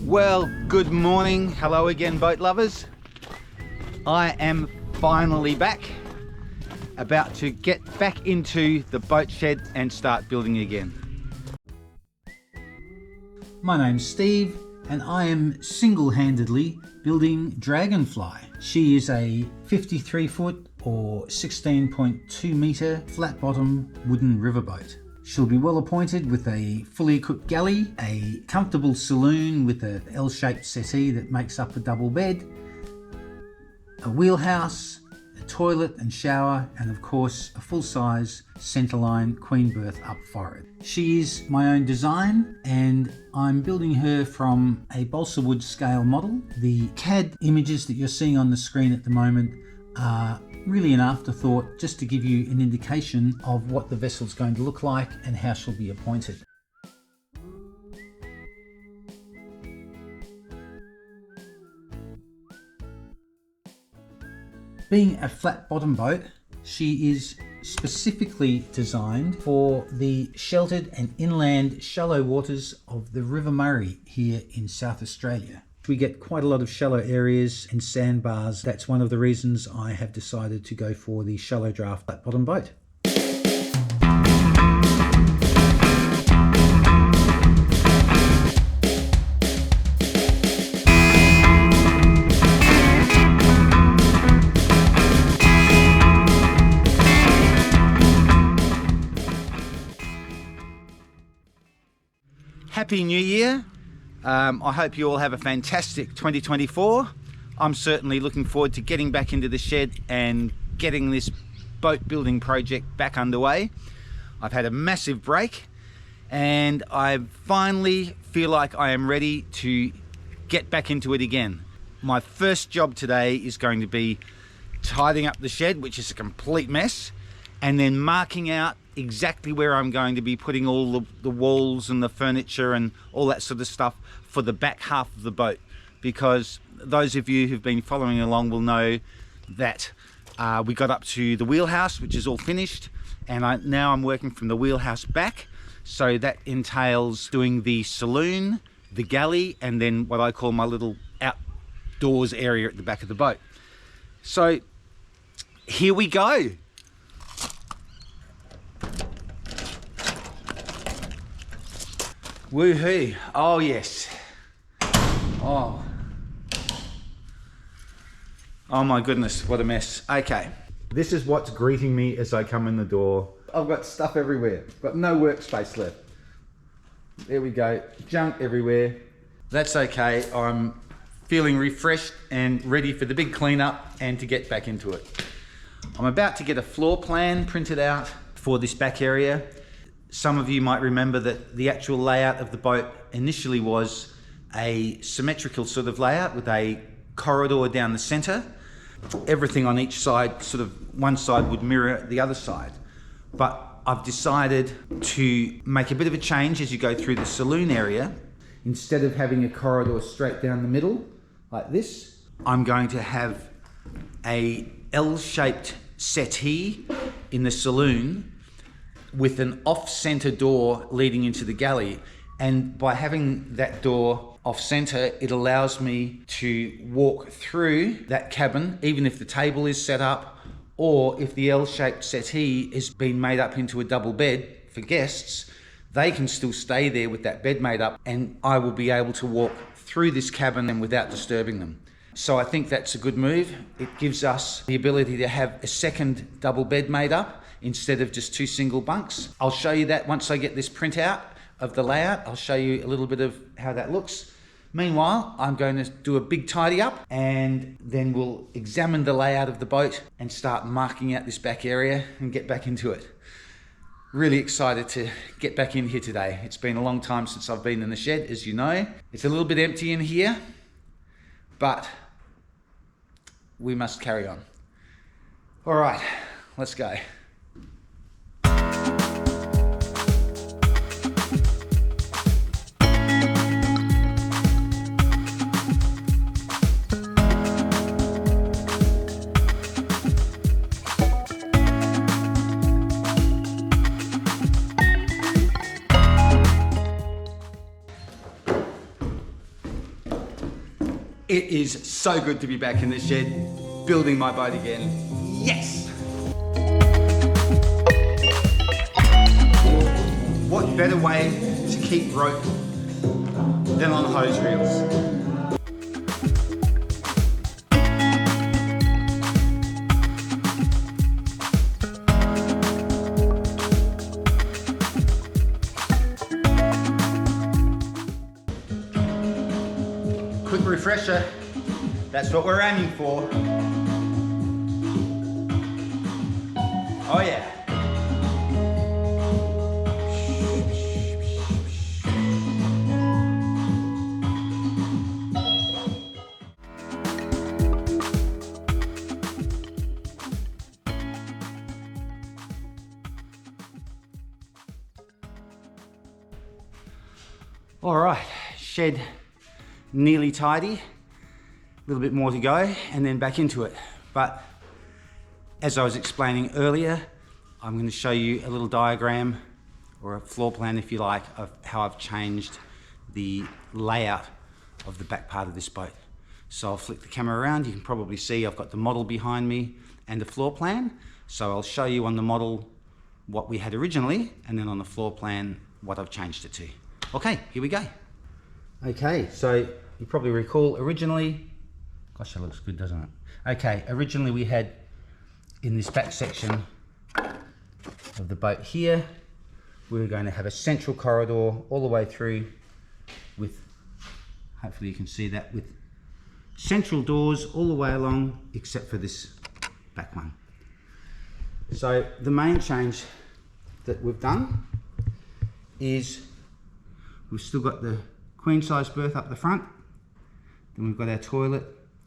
Well, good morning. Hello again, boat lovers. I am finally back, about to get back into the boat shed and start building again. My name's Steve and I am single-handedly building Dragonfly. She is a 53 foot or 16.2 metre flat bottom wooden riverboat. She'll be well appointed with a fully equipped galley, a comfortable saloon with an L-shaped settee that makes up a double bed, a wheelhouse, a toilet and shower, and of course a full-size centerline queen berth up forward. She is my own design and I'm building her from a balsa wood scale model. The CAD images that you're seeing on the screen at the moment are really an afterthought, just to give you an indication of what the vessel's going to look like and how she'll be appointed. Being a flat bottom boat, she is specifically designed for the sheltered and inland shallow waters of the River Murray here in South Australia. We get quite a lot of shallow areas and sandbars. That's one of the reasons I have decided to go for the shallow draft flat bottom boat. Happy New Year. I hope you all have a fantastic 2024. I'm certainly looking forward to getting back into the shed and getting this boat building project back underway. I've had a massive break and I finally feel like I am ready to get back into it again. My first job today is going to be tidying up the shed, which is a complete mess, and then marking out exactly where I'm going to be putting all the walls and the furniture and all that sort of stuff for the back half of the boat, because those of you who've been following along will know that we got up to the wheelhouse, which is all finished, and now I'm working from the wheelhouse back, so that entails doing the saloon, the galley, and then what I call my little outdoors area at the back of the boat. So here we go. Woohoo! Oh yes. Oh my goodness, what a mess. Okay, this is what's greeting me as I come in the door. I've got stuff everywhere, got no workspace left. There we go, junk everywhere. That's okay, I'm feeling refreshed and ready for the big cleanup and to get back into it. I'm about to get a floor plan printed out for this back area. Some of you might remember that the actual layout of the boat initially was a symmetrical sort of layout with a corridor down the center. Everything on each side, sort of one side would mirror the other side. But I've decided to make a bit of a change as you go through the saloon area. Instead of having a corridor straight down the middle like this, I'm going to have a L-shaped settee in the saloon with an off-center door leading into the galley. And by having that door off-center, it allows me to walk through that cabin, even if the table is set up, or if the L-shaped settee is being made up into a double bed for guests, they can still stay there with that bed made up, and I will be able to walk through this cabin and without disturbing them. So I think that's a good move. It gives us the ability to have a second double bed made up instead of just two single bunks. I'll show you that once I get this print out of the layout. I'll show you a little bit of how that looks. Meanwhile, I'm going to do a big tidy up and then we'll examine the layout of the boat and start marking out this back area and get back into it. Really excited to get back in here today. It's been a long time since I've been in the shed, as you know. It's a little bit empty in here, but we must carry on. All right, let's go. It is so good to be back in the shed, building my boat again. Yes! What better way to keep rope than on hose reels? Quick refresher, that's what we're aiming for. Oh yeah. All right, shed nearly tidy, a little bit more to go and then back into it. But as I was explaining earlier, I'm going to show you a little diagram or a floor plan, if you like, of how I've changed the layout of the back part of this boat. So I'll flick the camera around. You can probably see I've got the model behind me and the floor plan. So I'll show you on the model what we had originally, and then on the floor plan what I've changed it to. Okay, here we go. Okay, so you probably recall originally, gosh, that looks good, doesn't it? Okay, originally we had in this back section of the boat here, we were going to have a central corridor all the way through with, hopefully you can see that, with central doors all the way along except for this back one. So the main change that we've done is we've still got the queen size berth up the front, then we've got our toilet,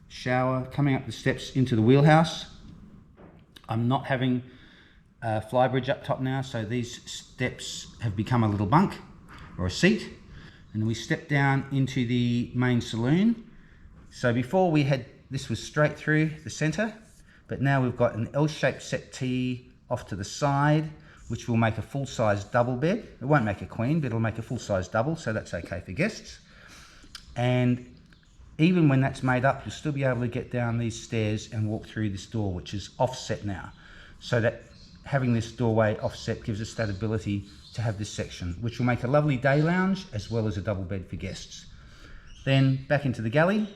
shower, coming up the steps into the wheelhouse. I'm not having a fly bridge up top now, so these steps have become a little bunk or a seat, and then we step down into the main saloon. So before we had, this was straight through the center, but now we've got an L-shaped settee off to the side, which will make a full-size double bed. It won't make a queen, but it'll make a full-size double, so that's okay for guests. And even when that's made up, you'll still be able to get down these stairs and walk through this door, which is offset now. So that having this doorway offset gives us that ability to have this section, which will make a lovely day lounge as well as a double bed for guests. Then back into the galley,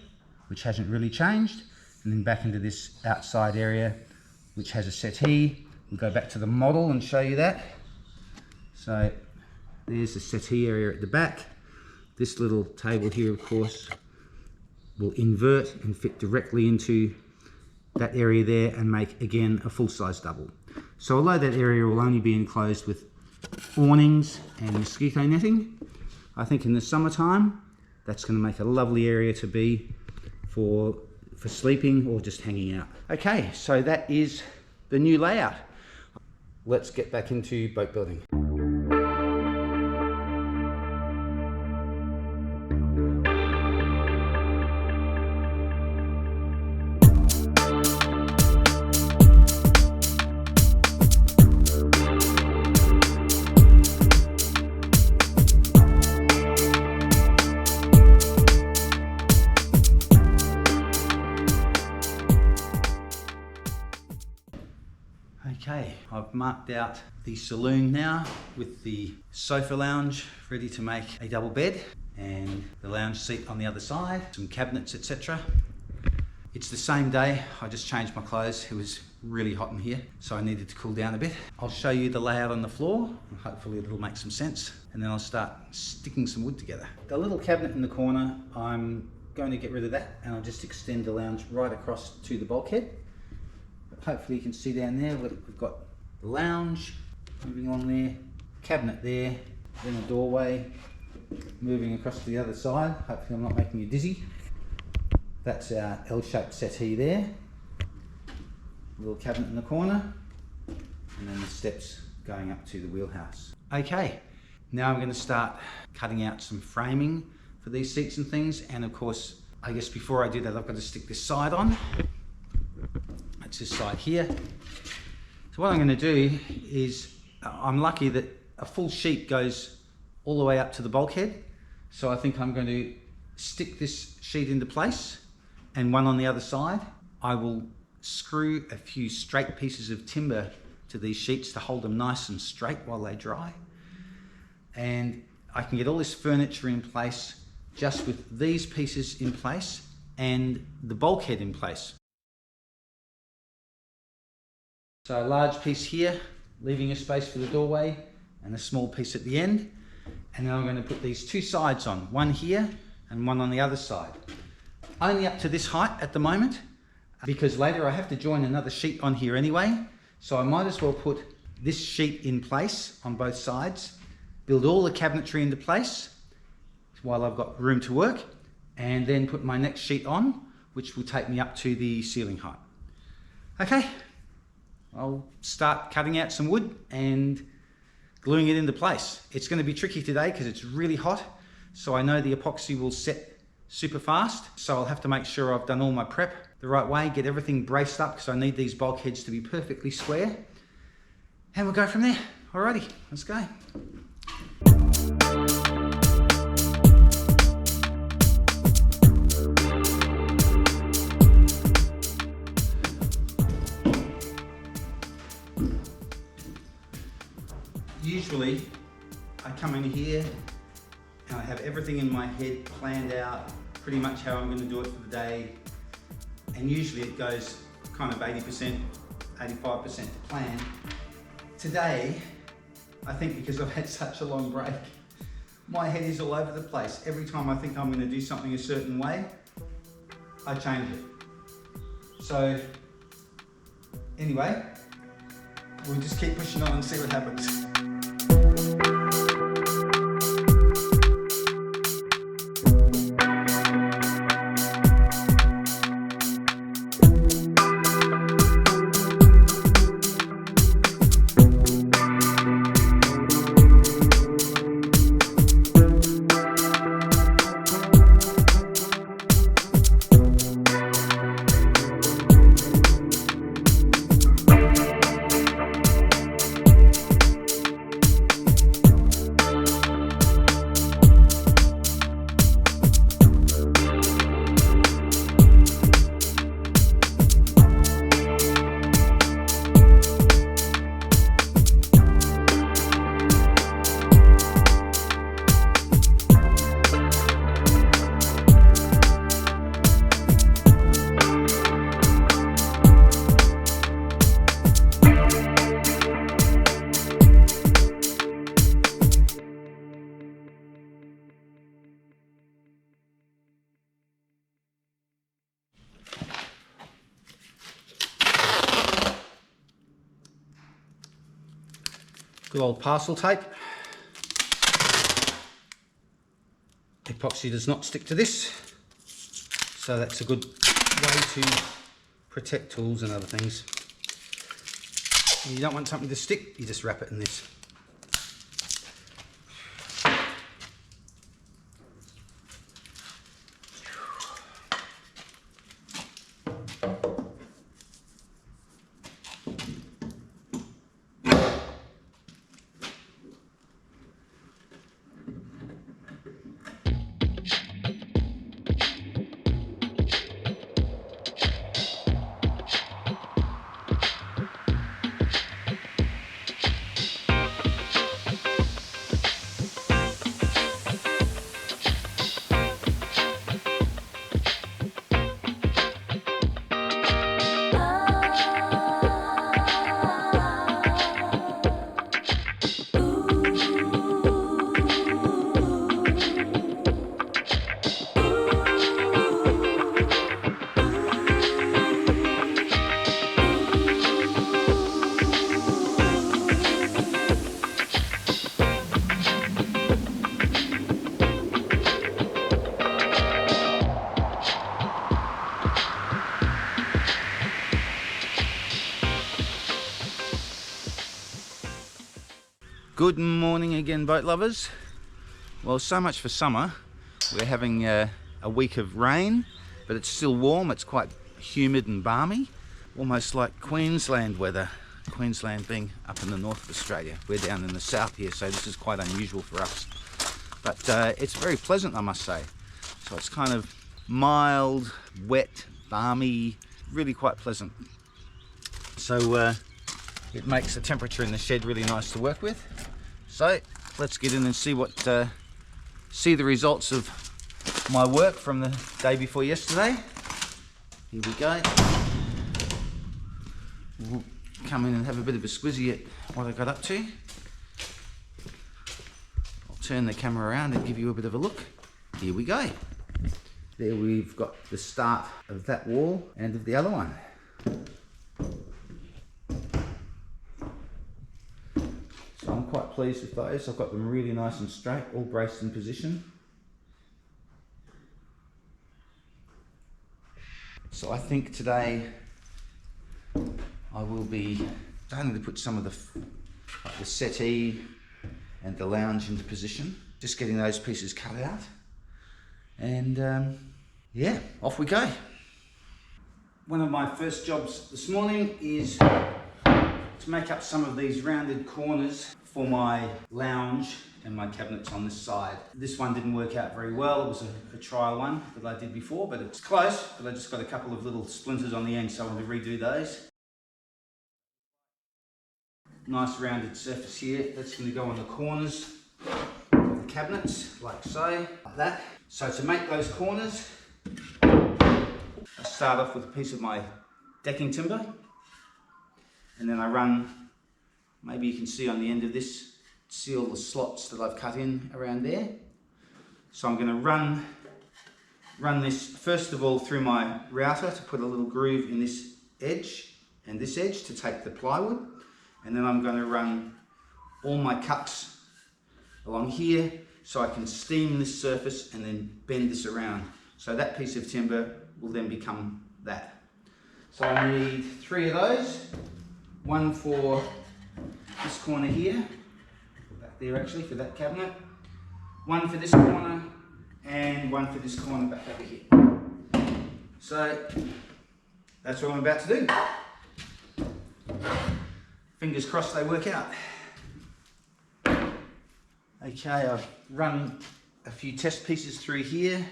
which hasn't really changed, and then back into this outside area, which has a settee. We'll go back to the model and show you that. So there's the settee area at the back. This little table here, of course, will invert and fit directly into that area there and make, again, a full-size double. So although that area will only be enclosed with awnings and mosquito netting, I think in the summertime, that's going to make a lovely area to be for sleeping or just hanging out. Okay, so that is the new layout. Let's get back into boat building. Okay, I've marked out the saloon now with the sofa lounge ready to make a double bed and the lounge seat on the other side, some cabinets, etc. It's the same day, I just changed my clothes. It was really hot in here, so I needed to cool down a bit. I'll show you the layout on the floor and hopefully it'll make some sense, and then I'll start sticking some wood together. The little cabinet in the corner, I'm going to get rid of that and I'll just extend the lounge right across to the bulkhead. Hopefully you can see down there, we've got the lounge moving on there, cabinet there, then a doorway moving across to the other side. Hopefully I'm not making you dizzy. That's our L-shaped settee there. Little cabinet in the corner, and then the steps going up to the wheelhouse. Okay, now I'm going to start cutting out some framing for these seats and things, and of course, I guess before I do that, I've got to stick this side on. This side here. So what I'm going to do is, I'm lucky that a full sheet goes all the way up to the bulkhead, so I think I'm going to stick this sheet into place and one on the other side. I will screw a few straight pieces of timber to these sheets to hold them nice and straight while they dry. And I can get all this furniture in place just with these pieces in place and the bulkhead in place. So a large piece here, leaving a space for the doorway, and a small piece at the end. And then I'm going to put these two sides on, one here and one on the other side. Only up to this height at the moment, because later I have to join another sheet on here anyway. So I might as well put this sheet in place on both sides, build all the cabinetry into place while I've got room to work, and then put my next sheet on, which will take me up to the ceiling height. Okay, I'll start cutting out some wood and gluing it into place. It's going to be tricky today because it's really hot, so I know the epoxy will set super fast, so I'll have to make sure I've done all my prep the right way, get everything braced up because I need these bulkheads to be perfectly square, and we'll go from there. Alrighty, let's go. Usually I come in here and I have everything in my head planned out, pretty much how I'm going to do it for the day, and usually it goes kind of 80%, 85% to plan. Today, I think because I've had such a long break, my head is all over the place. Every time I think I'm going to do something a certain way, I change it. So anyway, we'll just keep pushing on and see what happens. Good old parcel tape. Epoxy does not stick to this, so that's a good way to protect tools and other things. If you don't want something to stick, you just wrap it in this. Good morning again, boat lovers. Well, so much for summer. We're having a week of rain, but it's still warm. It's quite humid and balmy, almost like Queensland weather. Queensland being up in the north of Australia. We're down in the south here, so this is quite unusual for us. But it's very pleasant, I must say. So it's kind of mild, wet, balmy, really quite pleasant. So it makes the temperature in the shed really nice to work with. So let's get in and see see the results of my work from the day before yesterday. Here we go. We'll come in and have a bit of a squizzy at what I got up to. I'll turn the camera around and give you a bit of a look. Here we go. There we've got the start of that wall and of the other one. So I'm quite pleased with those. I've got them really nice and straight, all braced in position. So I think today I will be starting to put some of the settee and the lounge into position. Just getting those pieces cut out. And yeah, off we go. One of my first jobs this morning is to make up some of these rounded corners for my lounge and my cabinets on this side. This one didn't work out very well. It was a trial one that I did before, but it's close. But I just got a couple of little splinters on the end, so I want to redo those. Nice rounded surface here. That's going to go on the corners of the cabinets, like so, like that. So to make those corners, I start off with a piece of my decking timber, and then I run, maybe you can see on the end of this, see all the slots that I've cut in around there. So I'm going to run this first of all through my router to put a little groove in this edge and this edge to take the plywood, and then I'm going to run all my cuts along here so I can steam this surface and then bend this around. So that piece of timber will then become that. So I need 3 of those, one for this corner here, back there actually for that cabinet, one for this corner, and one for this corner back over here. So that's what I'm about to do. Fingers crossed they work out. Okay, I've run a few test pieces through here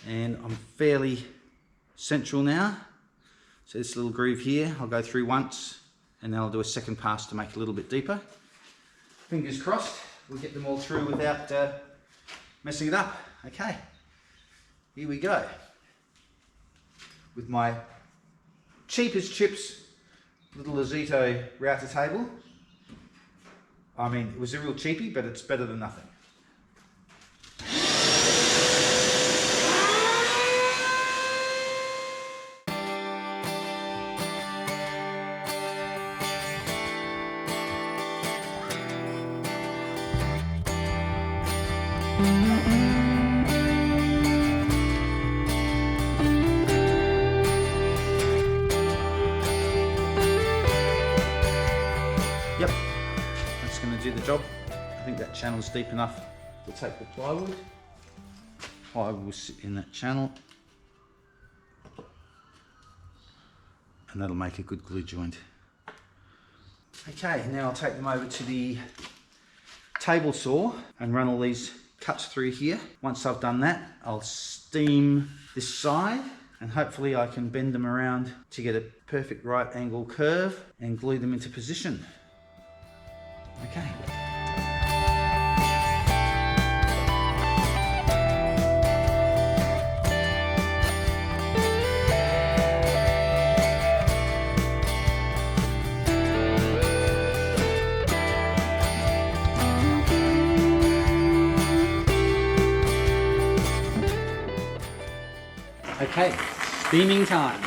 and I'm fairly central now. So this little groove here, I'll go through once and then I'll do a second pass to make it a little bit deeper. Fingers crossed, we'll get them all through without messing it up. Okay, here we go. With my cheap as chips little Azito router table. I mean, it was a real cheapie, but it's better than nothing. Yep, that's going to do the job. I think that channel's deep enough to take the plywood. Plywood will sit in that channel and that'll make a good glue joint. Okay, now I'll take them over to the table saw and run all these cuts through here. Once I've done that, I'll steam this side and hopefully I can bend them around to get a perfect right angle curve and glue them into position. Okay. Okay, steaming time.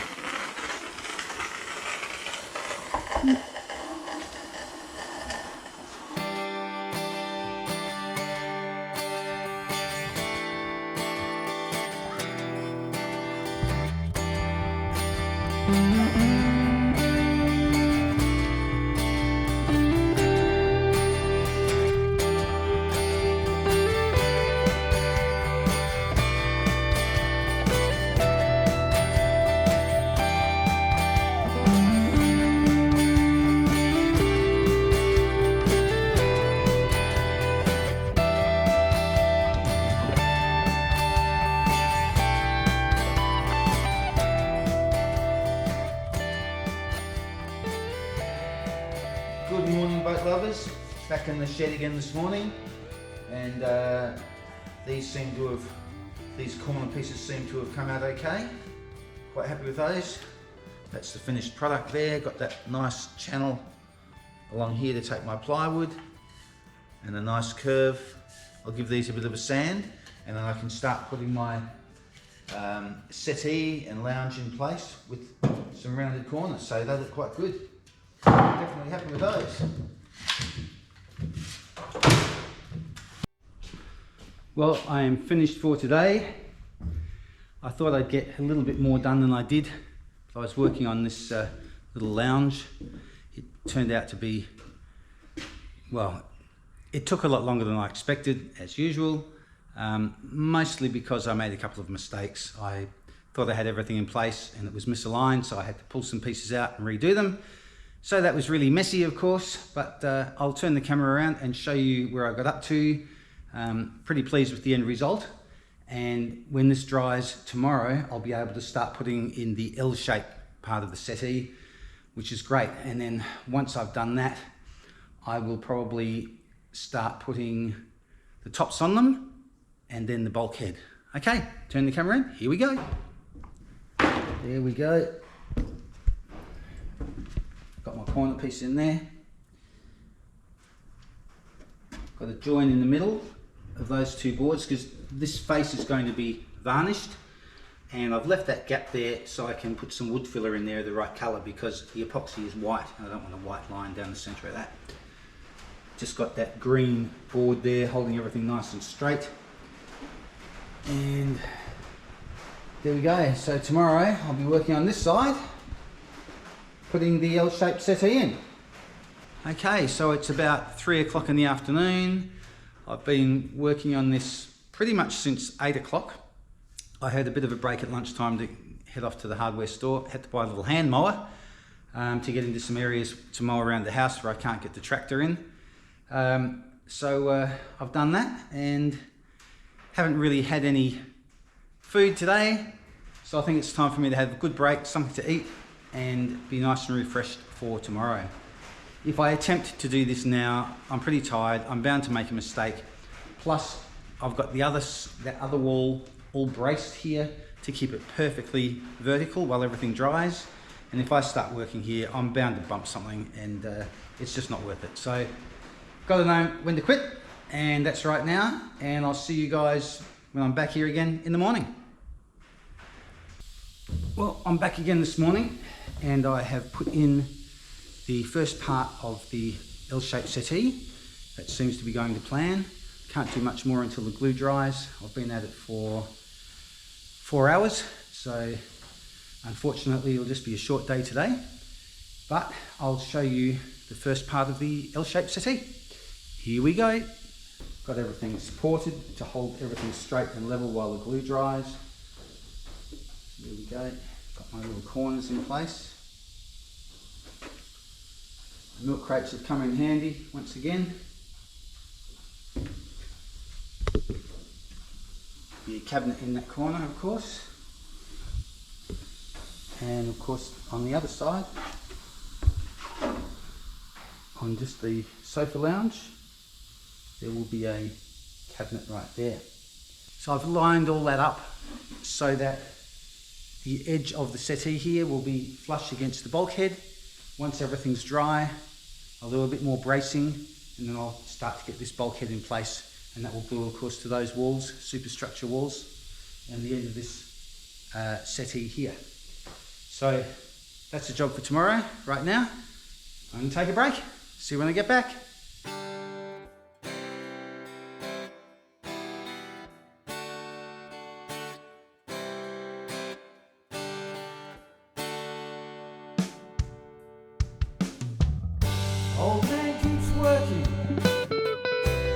boys, back in the shed again this morning, and these corner pieces seem to have come out okay. Quite happy with those. That's the finished product there. Got that nice channel along here to take my plywood and a nice curve. I'll give these a bit of a sand, and then I can start putting my settee and lounge in place with some rounded corners, so they look quite good. Definitely happy with those. Well, I am finished for today. I thought I'd get a little bit more done than I did. I was working on this little lounge. It turned out to be, well, it took a lot longer than I expected, as usual, mostly because I made a couple of mistakes. I thought I had everything in place and it was misaligned, so I had to pull some pieces out and redo them. So that was really messy, of course, but I'll turn the camera around and show you where I got up to. Pretty pleased with the end result. And when this dries tomorrow, I'll be able to start putting in the L-shape part of the settee, which is great. And then once I've done that, I will probably start putting the tops on them and then the bulkhead. Okay, turn the camera in, here we go. There we go. Got my corner piece in there. Got a join in the middle of those two boards because this face is going to be varnished, and I've left that gap there so I can put some wood filler in there of the right colour because the epoxy is white and I don't want a white line down the centre of that. Just got that green board there holding everything nice and straight, and there we go. So tomorrow I'll be working on this side, putting the L-shaped settee in. Okay, so it's about 3 o'clock in the afternoon. I've been working on this pretty much since 8 o'clock. I had a bit of a break at lunchtime to head off to the hardware store. Had to buy a little hand mower to get into some areas to mow around the house where I can't get the tractor in. So I've done that and haven't really had any food today. So I think it's time for me to have a good break, something to eat, and be nice and refreshed for tomorrow. If I attempt to do this now, I'm pretty tired, I'm bound to make a mistake. Plus, I've got that other wall all braced here to keep it perfectly vertical while everything dries. And if I start working here, I'm bound to bump something, and it's just not worth it. So, got to know when to quit, and that's right now. And I'll see you guys when I'm back here again in the morning. Well, I'm back again this morning, and I have put in the first part of the L-shaped settee. That seems to be going to plan. Can't do much more until the glue dries. I've been at it for 4 hours, so unfortunately it'll just be a short day today, but I'll show you the first part of the L-shaped settee. Here we go. Got everything supported to hold everything straight and level while the glue dries. Here we go. Got my little corners in place. The milk crates have come in handy once again. The cabinet in that corner, of course. And of course on the other side, on just the sofa lounge, there will be a cabinet right there. So I've lined all that up so that the edge of the settee here will be flush against the bulkhead. Once everything's dry, I'll do a bit more bracing, and then I'll start to get this bulkhead in place, and that will glue, of course, to those walls, superstructure walls, and the end of this settee here. So that's the job for tomorrow. Right now, I'm going to take a break. See you when I get back. Old man keeps working,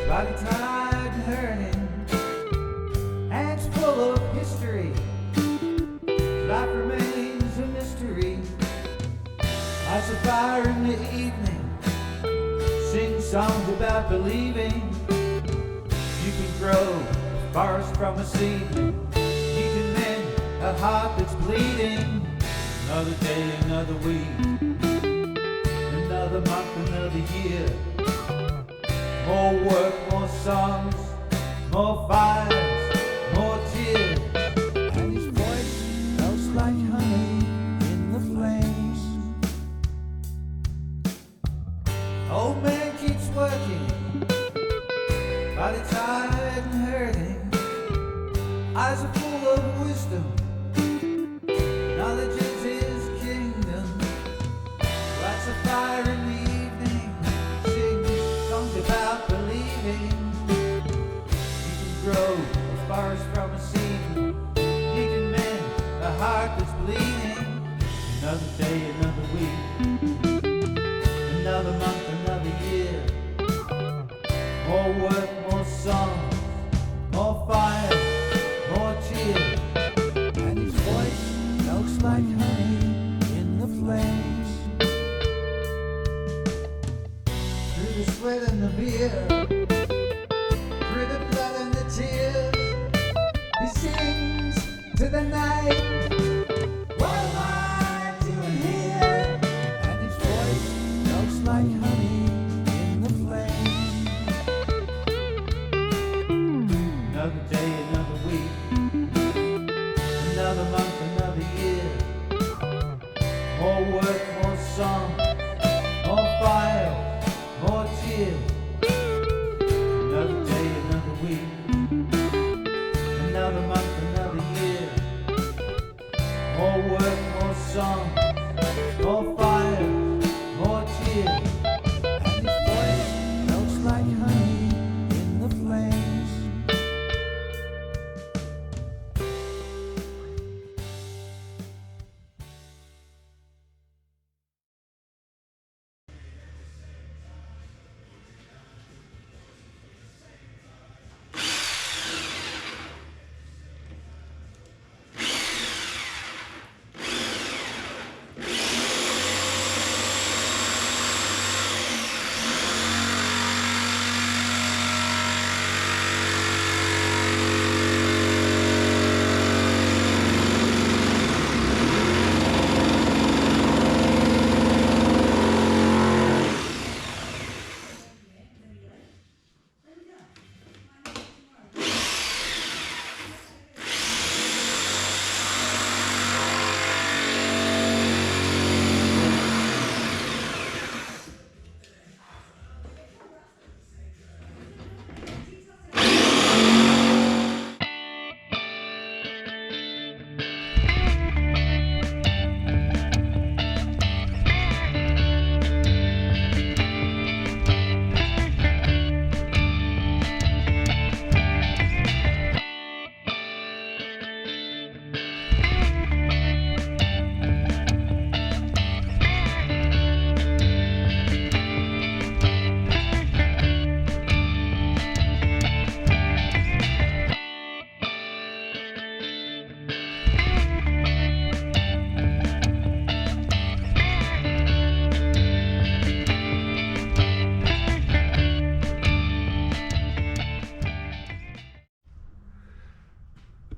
body tired and hurting, hands full of history, life remains a mystery. Lights a fire in the evening, sing songs about believing. You can grow a forest from a seedling, you can mend a heart that's bleeding. Another day, another week, another month, another year. More work, more songs, more fires, more tears. And his voice melts like honey in the flames. Old man keeps working, body tired and hurting. Eyes are full of wisdom, knowledge is his kingdom. Lights a fire in the evening, sings songs about believing. You can grow a forest from a seed, you can mend a heart that's bleeding. Another day, another week, another month, another year. More work, more song, more fire, more cheer. And his voice melts like honey in the flames. Through the sweat and the beer, through the blood and the tears, he sings to the night. What am I doing here? And his voice melts like honey in the flames. Another day, another week, another month, another year. More work, more song, more fire, more cheer. Another day, another week, another month, another year. More work, more song, more fire, more cheer. And his voice melts like honey in the flames.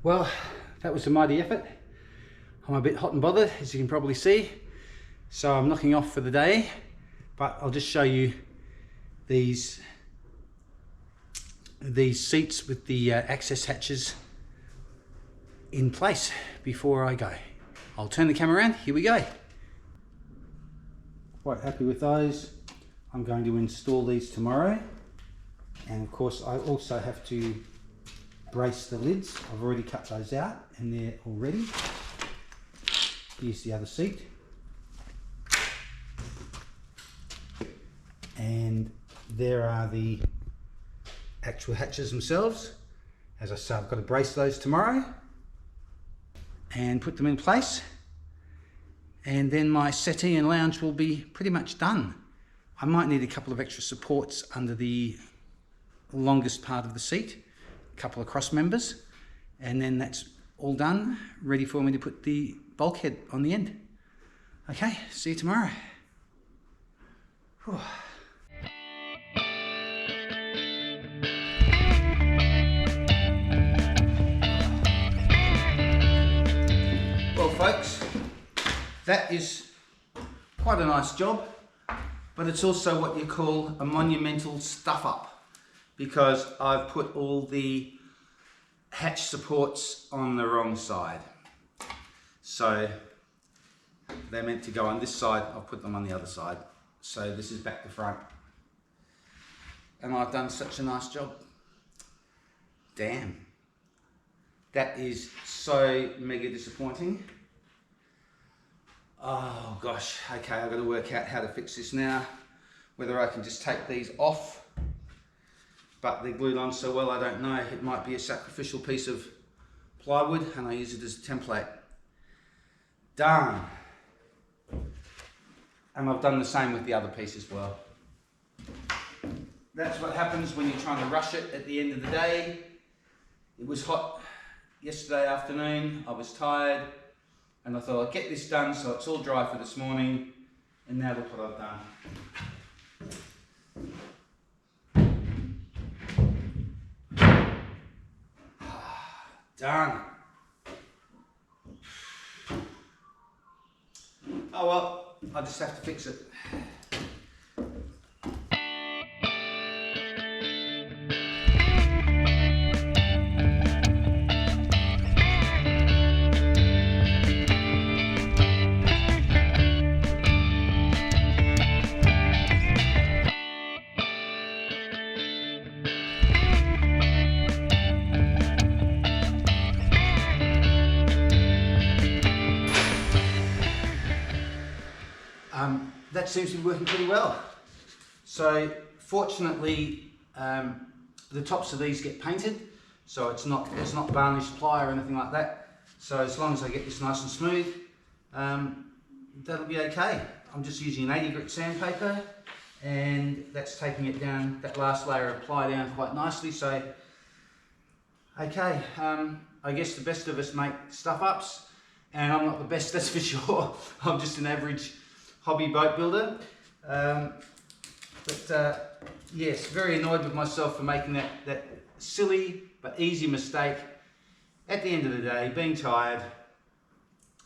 Well, that was a mighty effort. I'm a bit hot and bothered, as you can probably see. So I'm knocking off for the day, but I'll just show you these seats with the access hatches in place before I go. I'll turn the camera around, here we go. Quite happy with those. I'm going to install these tomorrow. And of course I also have to brace the lids. I've already cut those out and they're all ready. Here's the other seat. And there are the actual hatches themselves. As I say, I've got to brace those tomorrow and put them in place. And then my settee and lounge will be pretty much done. I might need a couple of extra supports under the longest part of the seat, a couple of cross members, and then that's all done, ready for me to put the bulkhead on the end. Okay, see you tomorrow. Whew. Well folks, that is quite a nice job, but it's also what you call a monumental stuff up. because I've put all the hatch supports on the wrong side. So they're meant to go on this side, I've put them on the other side. So this is back to front. And I've done such a nice job. Damn. That is so mega disappointing. Oh gosh, okay, I've got to work out how to fix this now. Whether I can just take these off, but they're glued on so well I don't know. It might be a sacrificial piece of plywood and I use it as a template. Done. And I've done the same with the other piece as well. That's what happens when you're trying to rush it at the end of the day. It was hot yesterday afternoon, I was tired, and I thought I'd get this done so it's all dry for this morning, and now look what I've done. Done. Oh well, I just have to fix it. That seems to be working pretty well. So fortunately, the tops of these get painted, so it's not varnished ply or anything like that. So as long as I get this nice and smooth, that'll be okay. I'm just using an 80 grit sandpaper, and that's taking it down, that last layer of ply down quite nicely. So okay, I guess the best of us make stuff ups, and I'm not the best, that's for sure. I'm just an average hobby boat builder, yes, very annoyed with myself for making that silly but easy mistake at the end of the day, being tired.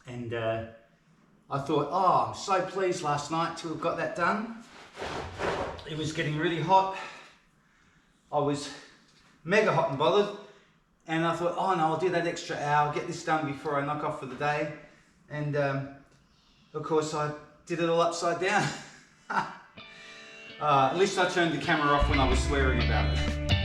And I thought, oh, I'm so pleased last night to have got that done. It was getting really hot. I was mega hot and bothered, and I thought, oh no, I'll do that extra hour, get this done before I knock off for the day. And of course I did it all upside down. At least I turned the camera off when I was swearing about it.